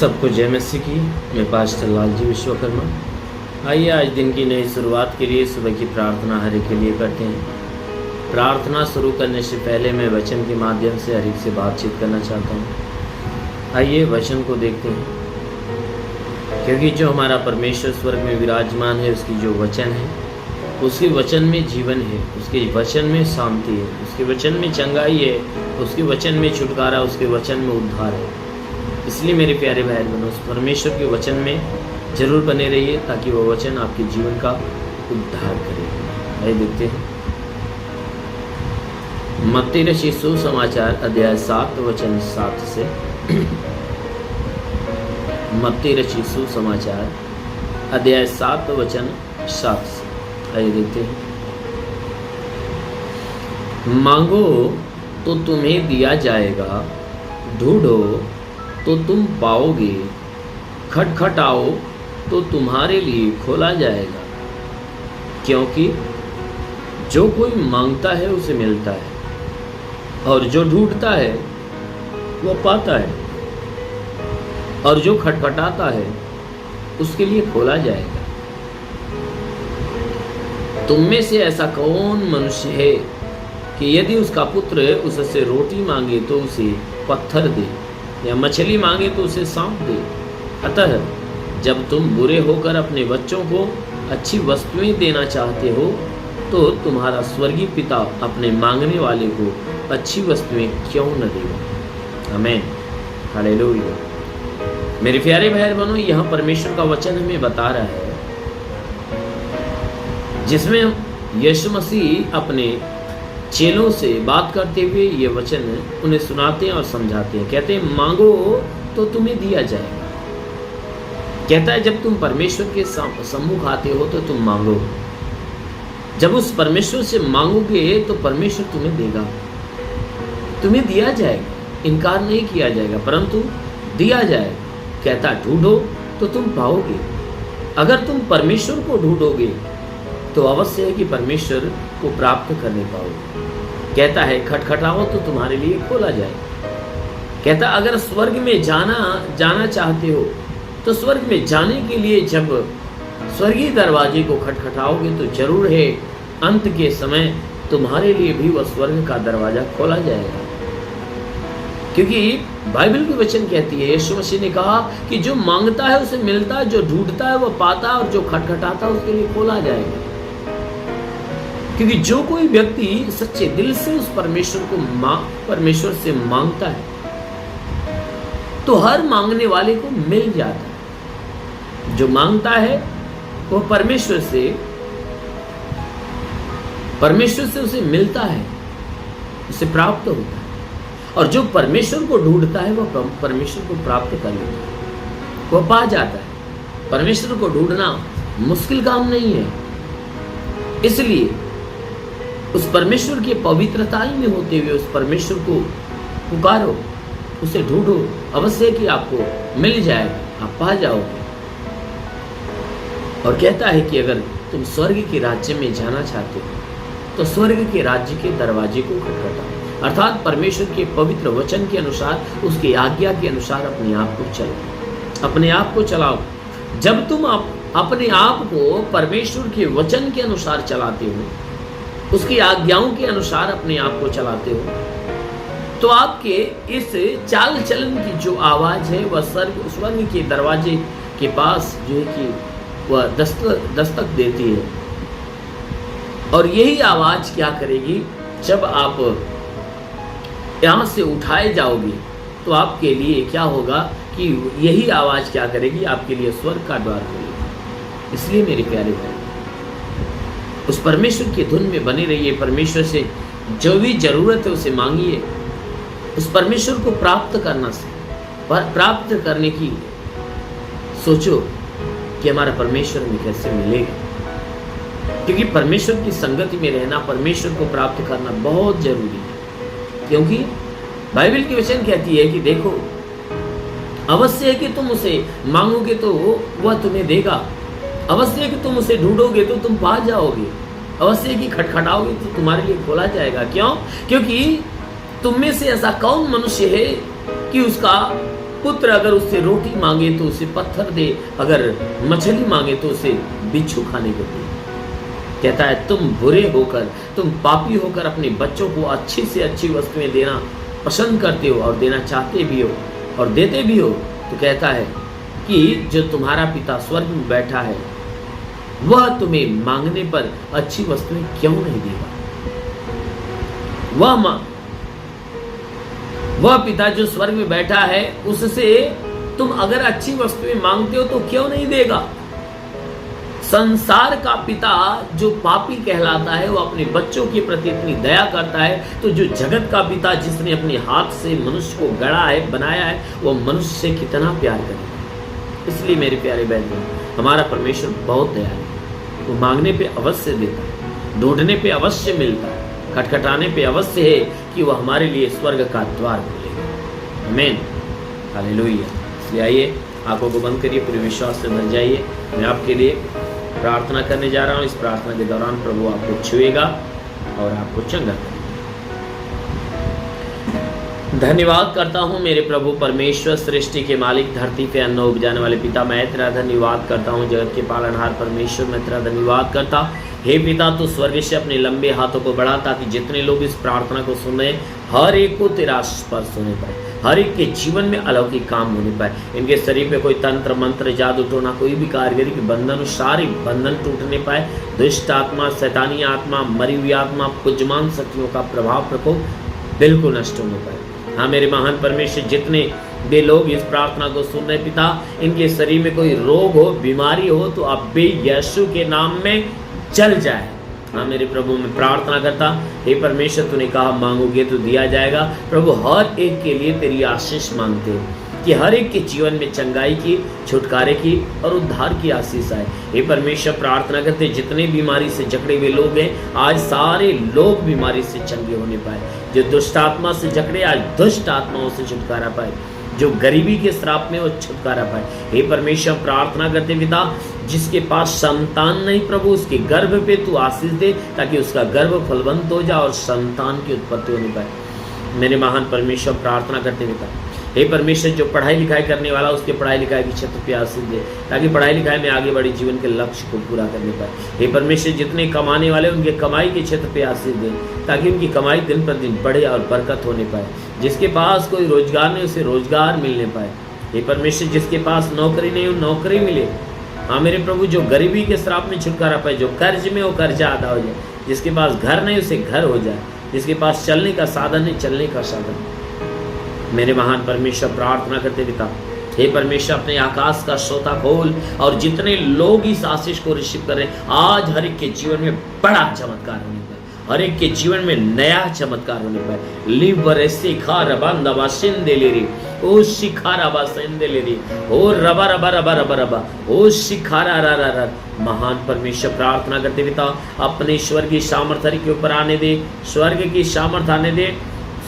सबको जय मसीह की। मैं पास्टर लालजी विश्वकर्मा। आइए आज दिन की नई शुरुआत के लिए सुबह की प्रार्थना हर एक के लिए करते हैं। प्रार्थना शुरू करने से पहले मैं वचन के माध्यम से हर एक से बातचीत करना चाहता हूँ। आइए वचन को देखते हैं, क्योंकि जो हमारा परमेश्वर स्वर्ग में विराजमान है, उसकी जो वचन है, उसके वचन में जीवन है, उसके वचन में शांति है, उसके वचन में चंगाई है, उसके वचन में छुटकारा, उसके वचन में उद्धार है। इसलिए मेरे प्यारे भाई बहनों, उस परमेश्वर के वचन में जरूर बने रहिए, ताकि वह वचन आपके जीवन का उद्धार करे। आइए देखते हैं मत्ती रचित सुसमाचार अध्याय 7 वचन 7 से। मत्ती रचित सुसमाचार अध्याय 7 वचन 7 से। आइए देखते हैं। मांगो तो तुम्हें दिया जाएगा, ढूंढो तो तुम पाओगे, खटखटाओ तो तुम्हारे लिए खोला जाएगा। क्योंकि जो कोई मांगता है उसे मिलता है, और जो ढूंढता है वो पाता है, और जो खटखटाता है उसके लिए खोला जाएगा। तुम में से ऐसा कौन मनुष्य है कि यदि उसका पुत्र उससे रोटी मांगे तो उसे पत्थर दे, या मछली मांगे तो उसे सांप दे? अतः जब तुम बुरे होकर अपने बच्चों को अच्छी वस्तुएं देना चाहते हो, तो तुम्हारा स्वर्गीय पिता अपने मांगने वाले को अच्छी वस्तुएं क्यों न देगा। आमीन, हालेलुया। मेरे प्यारे भाई बहनों, यहाँ परमेश्वर का वचन हमें बता रहा है, जिसमें यीशु मसीह अपने चेलों से बात करते हुए ये वचन उन्हें सुनाते हैं और समझाते हैं। कहते हैं मांगो तो तुम्हें दिया जाएगा। कहता है जब तुम परमेश्वर के सम्मुख आते हो तो तुम मांगो। जब उस परमेश्वर से मांगोगे तो परमेश्वर तुम्हें देगा, तुम्हें दिया जाएगा। इनकार नहीं किया जाएगा, परंतु दिया जाएगा। कहता है ढूंढो तो तुम पाओगे। अगर तुम परमेश्वर को ढूंढोगे तो अवश्य है कि परमेश्वर को प्राप्त करने पाओगे। कहता है खटखटाओ तो तुम्हारे लिए खोला जाएगा। कहता अगर स्वर्ग में जाना चाहते हो तो स्वर्ग में जाने के लिए जब स्वर्गीय दरवाजे को खटखटाओगे तो जरूर है अंत के समय तुम्हारे लिए भी वह स्वर्ग का दरवाजा खोला जाएगा। क्योंकि बाइबल की वचन कहती है, यीशु मसीह ने कहा कि जो मांगता है उसे मिलता है, जो ढूंढता है वह पाता है, और जो खटखटाता है उसके लिए खोला जाएगा। क्योंकि जो कोई व्यक्ति सच्चे दिल से उस परमेश्वर से मांगता है तो हर मांगने वाले को मिल जाता है। जो मांगता है वह परमेश्वर से उसे मिलता है, उसे प्राप्त होता है। और जो परमेश्वर को ढूंढता है वह परमेश्वर को प्राप्त कर लेता है, वह पा जाता है। परमेश्वर को ढूंढना मुश्किल काम नहीं है। इसलिए उस परमेश्वर के पवित्रता में होते हुए उस परमेश्वर को पुकारो, उसे ढूंढो। अवश्य कि आपको मिल जाएगा, आप पा जाओगे। और कहता है कि अगर तुम स्वर्ग के राज्य में जाना चाहते हो तो स्वर्ग के राज्य के दरवाजे को खटखटाओ, अर्थात परमेश्वर के पवित्र वचन के अनुसार, उसकी आज्ञा के अनुसार अपने आप को चलाओ, अपने आप को चलाओ। जब तुम अपने आप को परमेश्वर के वचन के अनुसार चलाते हो, उसकी आज्ञाओं के अनुसार अपने आप को चलाते हो, तो आपके इस चाल चलन की जो आवाज है वह स्वर्ग के दरवाजे के पास जो है कि वह दस्तक देती है। और यही आवाज क्या करेगी, जब आप यहाँ से उठाए जाओगे तो आपके लिए क्या होगा कि यही आवाज क्या करेगी, आपके लिए स्वर्ग का द्वार खोलेगी। इसलिए मेरे प्यारे भाई, उस परमेश्वर की धुन में बने रहिए। परमेश्वर से जो भी जरूरत है उसे मांगिए। उस परमेश्वर को प्राप्त करने की सोचो कि हमारा परमेश्वर में कैसे मिलेगा। क्योंकि परमेश्वर की संगति में रहना, परमेश्वर को प्राप्त करना बहुत जरूरी है। क्योंकि बाइबल की वचन कहती है कि देखो, अवश्य है कि तुम उसे मांगोगे तो वह तुम्हें देगा। अवश्य है कि तुम उसे ढूंढोगे तो तुम पा जाओगे। अवश्य है कि खटखटाओगे तो तुम्हारे लिए खोला जाएगा। क्यों? क्योंकि तुम में से ऐसा कौन मनुष्य है कि उसका पुत्र अगर उससे रोटी मांगे तो उसे पत्थर दे, अगर मछली मांगे तो उसे बिच्छू खाने को दे। कहता है तुम बुरे होकर, तुम पापी होकर अपने बच्चों को अच्छी से अच्छी वस्तुएं देना पसंद करते हो और देना चाहते भी हो और देते भी हो, तो कहता है कि जो तुम्हारा पिता स्वर्ग में बैठा है वह तुम्हें मांगने पर अच्छी वस्तुएं क्यों नहीं देगा। वह पिता जो स्वर्ग में बैठा है उससे तुम अगर अच्छी वस्तुएं मांगते हो तो क्यों नहीं देगा। संसार का पिता जो पापी कहलाता है वो अपने बच्चों के प्रति इतनी दया करता है, तो जो जगत का पिता जिसने अपने हाथ से मनुष्य को गढ़ा है, बनाया है, वो मनुष्य से कितना प्यार करेगा। इसलिए मेरे प्यारे बहनों, हमारा परमेश्वर बहुत दयालु है। वो मांगने पे अवश्य देता है, ढूंढने पे अवश्य मिलता है, खटखटाने पे अवश्य है कि वह हमारे लिए स्वर्ग का द्वार खोलेगा। आमीन, हालेलुया। इसलिए आइए आंखों को बंद करिए, पूरे विश्वास से भर जाइए। मैं आपके लिए प्रार्थना करने जा रहा हूँ। इस प्रार्थना के दौरान प्रभु आपको छुएगा और आपको चंगा करेगा। धन्यवाद करता हूँ मेरे प्रभु परमेश्वर, सृष्टि के मालिक, धरती पे अन्न उपजाने वाले पिता, मैं तेरा धन्यवाद करता हूँ। जगत के पालनहार परमेश्वर, मैं तेरा धन्यवाद करता। हे पिता, तू स्वर्ग से अपने लंबे हाथों को बढ़ा ताकि जितने लोग इस प्रार्थना को सुन रहे हैं हर एक को तेरा स्पर्श होने पाए, हर एक के जीवन में अलौकिक काम होने पाए। इनके शरीर पे कोई तंत्र मंत्र जादू टोना कोई भी कारीगरी के बंधन, सारे बंधन टूटने पाए। दुष्ट आत्मा, शैतानी आत्मा, मरी हुई आत्मा, पुजमान शक्तियों का प्रभाव प्रकोप बिल्कुल नष्ट होने पाए। हाँ मेरे महान परमेश्वर, जितने भी लोग इस प्रार्थना को सुन रहे पिता, इनके शरीर में कोई रोग हो, बीमारी हो, तो अब भी यीशु के नाम में चल जाए। हाँ मेरे प्रभु, मैं प्रार्थना करता, हे परमेश्वर, तूने कहा मांगोगे तो दिया जाएगा। प्रभु, हर एक के लिए तेरी आशीष मांगते हैं कि हर एक के जीवन में चंगाई की, छुटकारे की और उद्धार की आशीष आए। हे परमेश्वर, प्रार्थना करते जितने बीमारी से जकड़े हुए लोग हैं, आज सारे लोग बीमारी से चंगे होने पाए। जो दुष्ट आत्मा से जकड़े, आज दुष्ट आत्माओं से छुटकारा पाए। जो गरीबी के श्राप में वो छुटकारा पाए। हे परमेश्वर, प्रार्थना करते पिता, जिसके पास संतान नहीं प्रभु, उसके गर्भ पे तू आशीष दे ताकि उसका गर्भ फलवंत हो जाए और संतान की उत्पत्ति होने पाए। मेरे महान परमेश्वर, प्रार्थना करते पिता, हे परमेश्वर, जो पढ़ाई लिखाई करने वाला उसके पढ़ाई लिखाई की क्षेत्र पे आशीष दे ताकि पढ़ाई लिखाई में आगे बढ़े जीवन के लक्ष्य को पूरा करने पाए। हे परमेश्वर, जितने कमाने वाले उनके कमाई के क्षेत्र पे आशीष दे ताकि उनकी कमाई दिन प्रतिदिन बढ़े और बरकत होने पाए। जिसके पास कोई रोजगार नहीं उसे रोजगार मिलने पाए। हे परमेश्वर, जिसके पास नौकरी नहीं हो नौकरी मिले। हाँ मेरे प्रभु, जो गरीबी के श्राप में छुटकारा पाए, जो कर्ज में वो कर्जा अदा हो जाए। जिसके पास घर नहीं उसे घर हो जाए। जिसके पास चलने का साधन नहीं चलने का साधन। मेरे महान परमेश्वर, प्रार्थना करते पिता, हे परमेश्वर, अपने आकाश का सोता खोल और जितने लोग इस आशीष को रिसीव कर रहे हैं, आज हर एक के जीवन में बड़ा चमत्कार होने पाए, हर एक के जीवन में नया चमत्कार होने पाए। लिवर शिखा बंदवा सिंदे ले रही ओ शिखारा बा सिंदे ले रही ओ रबा रबा रबा रबा रबा ओ शिखारा रा रा रा। महान परमेश्वर, प्रार्थना करते पिता, अपने स्वर्ग की सामर्थ्य के ऊपर आने दे, स्वर्ग की सामर्थ्य आने दे,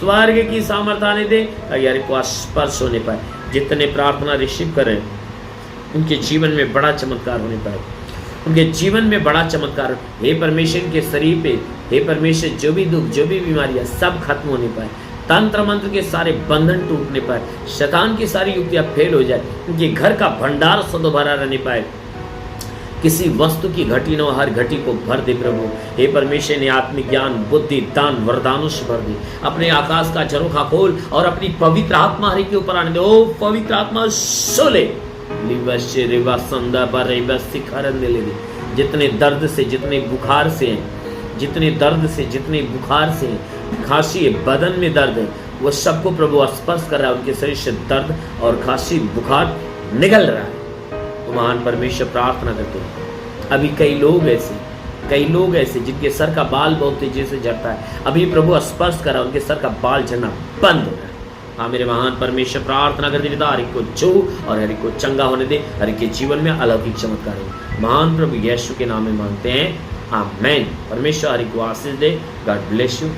स्वर्ग की सामर्थ्य आने दे ताकि हर को स्पर्श होने पाए। जितने प्रार्थना रिसीव करें उनके जीवन में बड़ा चमत्कार होने पाए, उनके जीवन में बड़ा चमत्कार। हे परमेश्वर, के शरीर पे हे परमेश्वर जो भी दुख, जो भी बीमारियां सब खत्म होने पाए। तंत्र मंत्र के सारे बंधन टूटने पाए, शैतान की सारी युक्तियां फेल हो जाए, उनके घर का भंडार सदो भरा रहने पाए। किसी वस्तु की घटी न हो, हर घटी को भर दे प्रभु। हे परमेश्वर ने आत्मिक ज्ञान, बुद्धि, दान, वरदानों से भर दे। अपने आकाश का झरोखा खोल और अपनी पवित्र आत्मा हरि के ऊपर आने दे। ओ पवित्र आत्मा सोले जितने दर्द से, जितने बुखार से हैं, जितने दर्द से, जितने बुखार से हैं, खांसी है, बदन में दर्द है, वो सबको प्रभु स्पर्श कर रहा है। उनके शरीर से दर्द और खांसी बुखार निकल रहा है। तो महान परमेश्वर, प्रार्थना करते हैं, अभी कई लोग ऐसे जिनके सर का बाल बहुत तेजी से झड़ता है, अभी प्रभु स्पर्श करा, उनके सर का बाल झड़ना बंद हो रहा है। हाँ मेरे महान परमेश्वर, प्रार्थना करते पिता, हर एक को छू और हर एक को चंगा होने दे, हर एक के जीवन में अलौकिक चमत्कार हो। महान प्रभु यीशु के नाम में मांगते हैं, आमीन। परमेश्वर हर एक को आशीष दे। God bless you.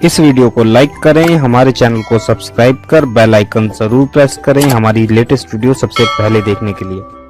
इस वीडियो को लाइक करें, हमारे चैनल को सब्सक्राइब कर बेल आइकन जरूर प्रेस करें हमारी लेटेस्ट वीडियो सबसे पहले देखने के लिए।